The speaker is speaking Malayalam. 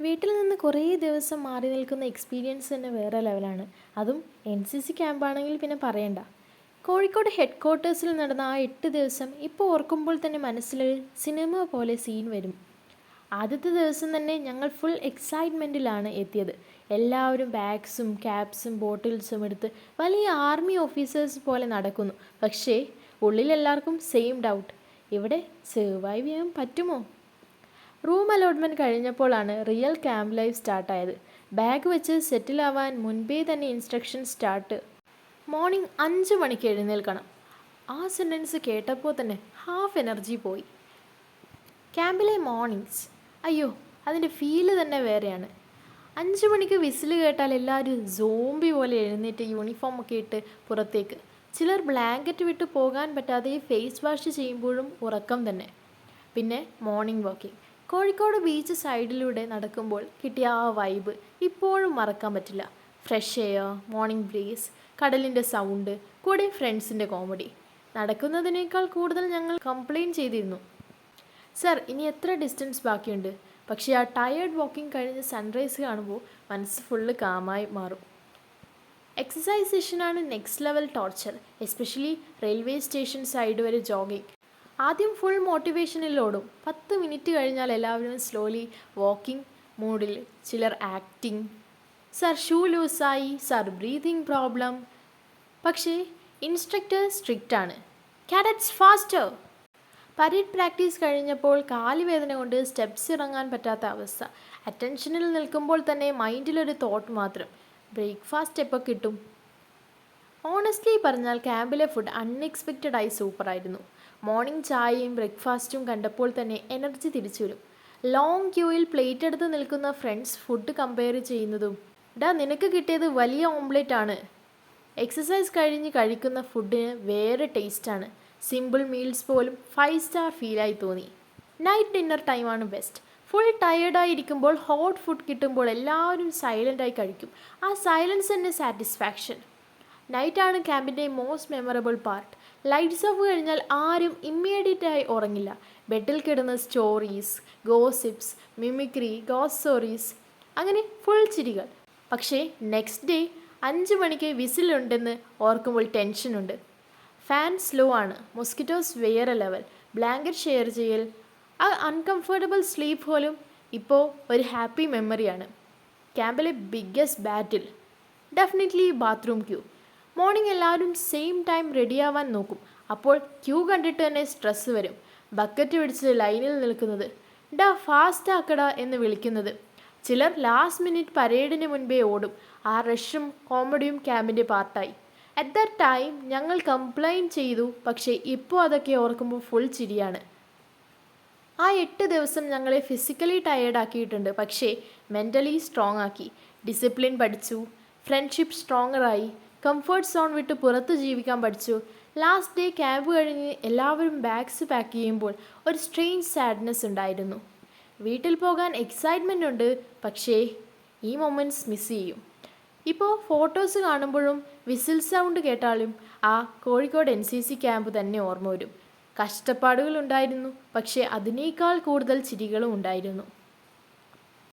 വീട്ടിൽ നിന്ന് കുറേ ദിവസം മാറി നിൽക്കുന്ന എക്സ്പീരിയൻസ് തന്നെ വേറെ ലെവലാണ്. അതും NCC ക്യാമ്പാണെങ്കിൽ പിന്നെ പറയണ്ട. കോഴിക്കോട് ഹെഡ് ക്വാർട്ടേഴ്സിൽ നടന്ന ആ 8 ദിവസം ഇപ്പോൾ ഓർക്കുമ്പോൾ തന്നെ മനസ്സിലൊരു സിനിമ പോലെ സീൻ വരും. ആദ്യത്തെ ദിവസം തന്നെ ഞങ്ങൾ ഫുൾ എക്സൈറ്റ്മെൻറ്റിലാണ് എത്തിയത്. എല്ലാവരും ബാഗ്സും ക്യാപ്സും ബോട്ടിൽസും എടുത്ത് വലിയ ആർമി ഓഫീസേഴ്സ് പോലെ നടക്കുന്നു. പക്ഷേ ഉള്ളിലെല്ലാവർക്കും സെയിം ഡൗട്ട്, ഇവിടെ സർവൈവ് ചെയ്യാൻ പറ്റുമോ? റൂം അലോട്ട്മെൻറ്റ് കഴിഞ്ഞപ്പോഴാണ് റിയൽ ക്യാമ്പ് ലൈഫ് സ്റ്റാർട്ടായത്. ബാഗ് വെച്ച് സെറ്റിലാവാൻ മുൻപേ തന്നെ ഇൻസ്ട്രക്ഷൻ സ്റ്റാർട്ട്. മോർണിംഗ് 5 മണിക്ക് എഴുന്നേൽക്കണം. ആ സെൻറ്റൻസ് കേട്ടപ്പോൾ തന്നെ ഹാഫ് എനർജി പോയി. ക്യാമ്പിലെ മോർണിംഗ്സ്, അയ്യോ അതിൻ്റെ ഫീല് തന്നെ വേറെയാണ്. 5 മണിക്ക് വിസിൽ കേട്ടാൽ എല്ലാവരും സോംബി പോലെ എഴുന്നേറ്റ് യൂണിഫോമൊക്കെ ഇട്ട് പുറത്തേക്ക്. ചിലർ ബ്ലാങ്കറ്റ് വിട്ട് പോകാൻ പറ്റാതെ ഫേസ് വാഷ് ചെയ്യുമ്പോഴും ഉറക്കം തന്നെ. പിന്നെ മോർണിംഗ് വാക്കിംഗ്. കോഴിക്കോട് ബീച്ച് സൈഡിലൂടെ നടക്കുമ്പോൾ കിട്ടിയ ആ വൈബ് ഇപ്പോഴും മറക്കാൻ പറ്റില്ല. ഫ്രഷ് എയർ, മോർണിംഗ് ബ്രീസ്, കടലിൻ്റെ സൗണ്ട്, കൂടെ ഫ്രണ്ട്സിൻ്റെ കോമഡി. നടക്കുന്നതിനേക്കാൾ കൂടുതൽ ഞങ്ങൾ കംപ്ലയിൻറ്റ് ചെയ്തിരുന്നു, സർ ഇനി എത്ര ഡിസ്റ്റൻസ് ബാക്കിയുണ്ട്. പക്ഷേ ആ ടയേർഡ് വാക്കിംഗ് കഴിഞ്ഞ് സൺറൈസ് കാണുമ്പോൾ മനസ്സ് ഫുള്ള് കാമായി മാറും. എക്സസൈസ് സെഷനാണ് next level torture, especially railway station side വരെ ജോഗിങ്. ആദ്യം ഫുൾ മോട്ടിവേഷനിലോടും. 10 മിനിറ്റ് കഴിഞ്ഞാൽ എല്ലാവരും സ്ലോലി വാക്കിംഗ് മൂഡിൽ. ചിലർ ആക്ടിങ്, സർ ഷൂ ലൂസായി, സർ ബ്രീതിങ് പ്രോബ്ലം. പക്ഷേ ഇൻസ്ട്രക്ടർ സ്ട്രിക്റ്റ് ആണ്, കാഡറ്റ്സ് ഫാസ്റ്റർ. പരേഡ് പ്രാക്ടീസ് കഴിഞ്ഞപ്പോൾ കാലുവേദന കൊണ്ട് സ്റ്റെപ്സ് ഇറങ്ങാൻ പറ്റാത്ത അവസ്ഥ. അറ്റൻഷനിൽ നിൽക്കുമ്പോൾ തന്നെ മൈൻഡിലൊരു തോട്ട് മാത്രം, ബ്രേക്ക്ഫാസ്റ്റ് എപ്പോൾ കിട്ടും? ഓണസ്റ്റ്ലി പറഞ്ഞാൽ ക്യാമ്പിലെ ഫുഡ് അൺഎക്സ്പെക്റ്റഡായി സൂപ്പറായിരുന്നു. മോർണിംഗ് ചായയും ബ്രേക്ക്ഫാസ്റ്റും കണ്ടപ്പോൾ തന്നെ എനർജി തിരിച്ചു വരും. ലോങ് ക്യൂയിൽ പ്ലേറ്റ് എടുത്ത് നിൽക്കുന്ന ഫ്രണ്ട്സ് ഫുഡ് കമ്പയർ ചെയ്യുന്നതും, ഡാ നിനക്ക് കിട്ടിയത് വലിയ ഓംലെറ്റ് ആണ്. എക്സസൈസ് കഴിഞ്ഞ് കഴിക്കുന്ന ഫുഡിന് വേറെ ടേസ്റ്റാണ്. സിമ്പിൾ മീൽസ് പോലും 5 സ്റ്റാർ ഫീലായി തോന്നി. നൈറ്റ് ഡിന്നർ ടൈമാണ് ബെസ്റ്റ്. ഫുൾ ടയേർഡായിരിക്കുമ്പോൾ ഹോട്ട് ഫുഡ് കിട്ടുമ്പോൾ എല്ലാവരും സൈലൻ്റായി കഴിക്കും. ആ സൈലൻസ് തന്നെ സാറ്റിസ്ഫാക്ഷൻ. നൈറ്റാണ് ക്യാമ്പിൻ്റെ most memorable part. Lights off കഴിഞ്ഞാൽ ആരും ഇമ്മീഡിയറ്റായി ഉറങ്ങില്ല. ബെഡിൽ കിടന്ന് സ്റ്റോറീസ്, ഗോസിപ്സ്, മിമിക്രി, ഗോസ്റ്റോറീസ്, അങ്ങനെ ഫുൾ ചിരികൾ. പക്ഷേ നെക്സ്റ്റ് ഡേ 5 മണിക്ക് വിസിലുണ്ടെന്ന് ഓർക്കുമ്പോൾ ടെൻഷനുണ്ട്. ഫാൻ സ്ലോ ആണ്, മൊസ്കിറ്റോസ് വേറെ ലെവൽ, ബ്ലാങ്കറ്റ് ഷെയർ ചെയ്യൽ, ആ അൺകംഫർട്ടബിൾ സ്ലീപ്പ് പോലും ഇപ്പോൾ ഒരു ഹാപ്പി മെമ്മറിയാണ്. ക്യാമ്പിലെ ബിഗ്ഗസ്റ്റ് ബാറ്റിൽ ഡെഫിനറ്റ്ലി ബാത്റൂം ക്യൂ. മോർണിംഗ് എല്ലാവരും സെയിം ടൈം റെഡിയാവാൻ നോക്കും. അപ്പോൾ ക്യൂ കണ്ടിട്ട് തന്നെ സ്ട്രെസ്സ് വരും. ബക്കറ്റ് പിടിച്ച് ലൈനിൽ നിൽക്കുന്നത്, ഡാ ഫാസ്റ്റ് ആക്കടാ എന്ന് വിളിക്കുന്നത്. ചിലർ ലാസ്റ്റ് മിനിറ്റ് പരേഡിന് മുൻപേ ഓടും. ആ റഷും കോമഡിയും ക്യാമ്പിൻ്റെ പാർട്ടായി. അറ്റ് ദാറ്റ് ടൈം ഞങ്ങൾ കംപ്ലൈൻറ്റ് ചെയ്തു, പക്ഷേ ഇപ്പോൾ അതൊക്കെ ഓർക്കുമ്പോൾ ഫുൾ ചിരിയാണ്. ആ 8 ദിവസം ഞങ്ങളെ ഫിസിക്കലി ടയേർഡാക്കിയിട്ടുണ്ട്, പക്ഷേ മെൻ്റലി സ്ട്രോങ് ആക്കി. ഡിസിപ്ലിൻ പഠിച്ചു, ഫ്രണ്ട്ഷിപ്പ് സ്ട്രോങ്ങറായി, കംഫർട്ട് സോൺ വിട്ട് പുറത്ത് ജീവിക്കാൻ പഠിച്ചു. ലാസ്റ്റ് ഡേ ക്യാമ്പ് കഴിഞ്ഞ് എല്ലാവരും ബാഗ്സ് പാക്ക് ചെയ്യുമ്പോൾ ഒരു സ്ട്രേഞ്ച് സാഡ്നെസ് ഉണ്ടായിരുന്നു. വീട്ടിൽ പോകാൻ എക്സൈറ്റ്മെൻ്റ് ഉണ്ട്, പക്ഷേ ഈ മൊമെൻറ്റ്സ് മിസ് ചെയ്യും. ഇപ്പോൾ ഫോട്ടോസ് കാണുമ്പോഴും വിസിൽ സൗണ്ട് കേട്ടാലും ആ കോഴിക്കോട് NCC ക്യാമ്പ് തന്നെ ഓർമ്മ വരും. കഷ്ടപ്പാടുകളുണ്ടായിരുന്നു, പക്ഷേ അതിനേക്കാൾ കൂടുതൽ ചിരികളും ഉണ്ടായിരുന്നു.